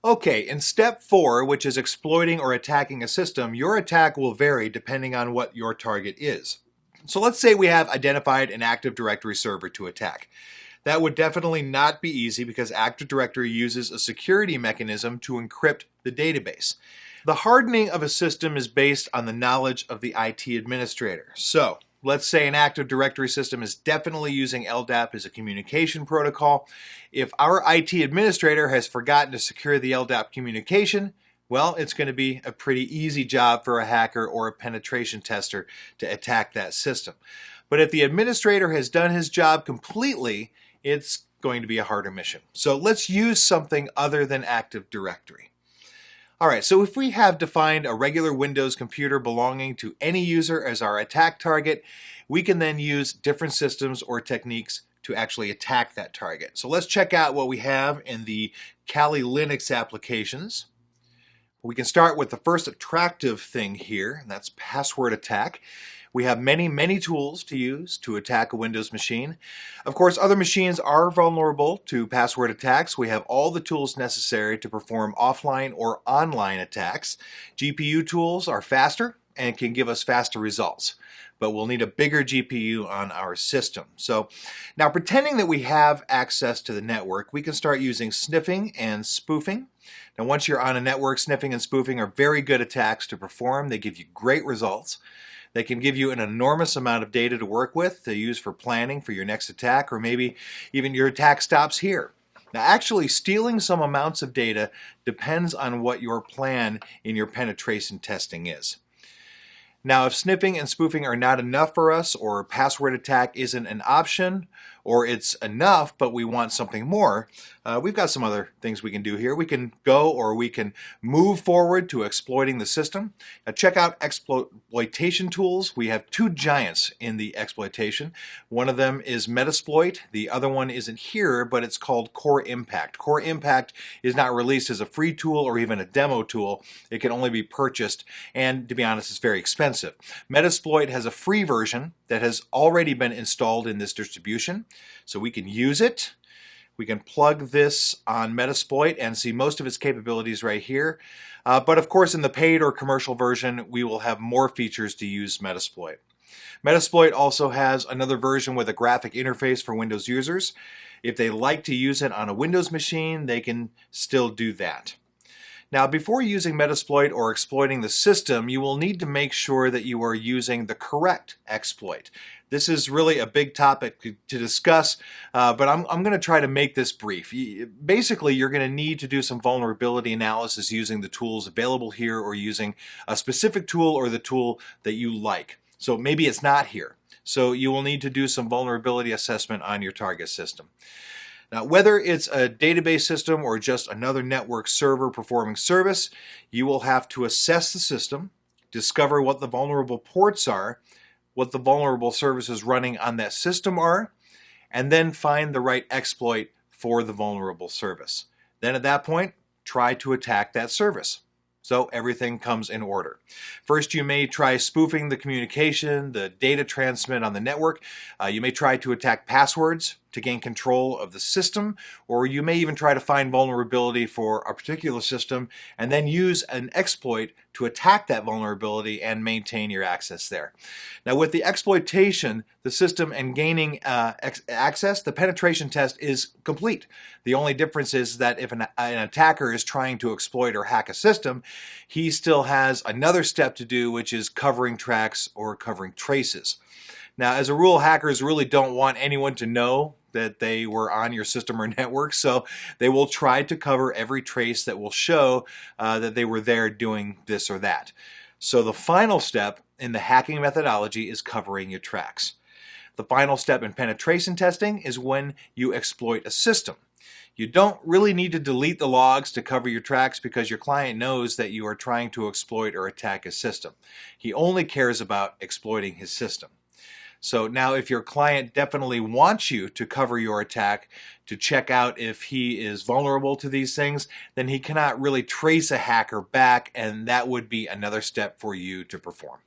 Okay, in step 4, which is exploiting or attacking a system, your attack will vary depending on what your target is. So let's say we have identified an Active Directory server to attack. That would definitely not be easy because Active Directory uses a security mechanism to encrypt the database. The hardening of a system is based on the knowledge of the IT administrator. So let's say an Active Directory system is definitely using LDAP as a communication protocol. If our IT administrator has forgotten to secure the LDAP communication, well, it's going to be a pretty easy job for a hacker or a penetration tester to attack that system. But if the administrator has done his job completely, it's going to be a harder mission. So let's use something other than Active Directory. All right, so if we have defined a regular Windows computer belonging to any user as our attack target, we can then use different systems or techniques to actually attack that target. So let's check out what we have in the Kali Linux applications. We can start with the first attractive thing here, and that's password attack. We have many tools to use to attack a Windows machine. Of course, other machines are vulnerable to password attacks. We have all the tools necessary to perform offline or online attacks. GPU tools are faster and can give us faster results, but we'll need a bigger GPU on our system. So now, pretending that we have access to the network, we can start using sniffing and spoofing. Now, once you're on a network, sniffing and spoofing are very good attacks to perform. They give you great results. They can give you an enormous amount of data to work with to use for planning for your next attack, or maybe even your attack stops here. Now, actually stealing some amounts of data depends on what your plan in your penetration testing is. Now, if sniffing and spoofing are not enough for us, or password attack isn't an option, or it's enough but we want something more, we've got some other things we can do here. We can go, or we can move forward to exploiting the system. Now, check out exploitation tools. We have two giants in the exploitation. One of them is Metasploit. The other one isn't here, but it's called Core Impact. Core Impact is not released as a free tool or even a demo tool. It can only be purchased, and to be honest, it's very expensive. Metasploit has a free version that has already been installed in this distribution, so we can use it. We can plug this on Metasploit and see most of its capabilities right here. But of course, in the paid or commercial version, we will have more features to use Metasploit. Metasploit also has another version with a graphic interface for Windows users. If they like to use it on a Windows machine, they can still do that. Now, before using Metasploit or exploiting the system, you will need to make sure that you are using the correct exploit. This is really a big topic to discuss, but I'm going to try to make this brief. Basically, you're going to need to do some vulnerability analysis using the tools available here, or using a specific tool or the tool that you like. So maybe it's not here. So you will need to do some vulnerability assessment on your target system. Now, whether it's a database system or just another network server performing service, you will have to assess the system, discover what the vulnerable ports are, what the vulnerable services running on that system are, and then find the right exploit for the vulnerable service. Then at that point, try to attack that service. So everything comes in order. First, you may try spoofing the communication, the data transmit on the network. You may try to attack passwords to gain control of the system, or you may even try to find vulnerability for a particular system and then use an exploit to attack that vulnerability and maintain your access there. Now, with the exploitation, the system, and gaining access, the penetration test is complete. The only difference is that if an attacker is trying to exploit or hack a system, he still has another step to do, which is covering tracks or covering traces. Now, as a rule, hackers really don't want anyone to know that they were on your system or network, so they will try to cover every trace that will show that they were there doing this or that. So the final step in the hacking methodology is covering your tracks. The final step in penetration testing is when you exploit a system. You don't really need to delete the logs to cover your tracks because your client knows that you are trying to exploit or attack his system. He only cares about exploiting his system. So now, if your client definitely wants you to cover your attack to check out if he is vulnerable to these things, then he cannot really trace a hacker back, and that would be another step for you to perform.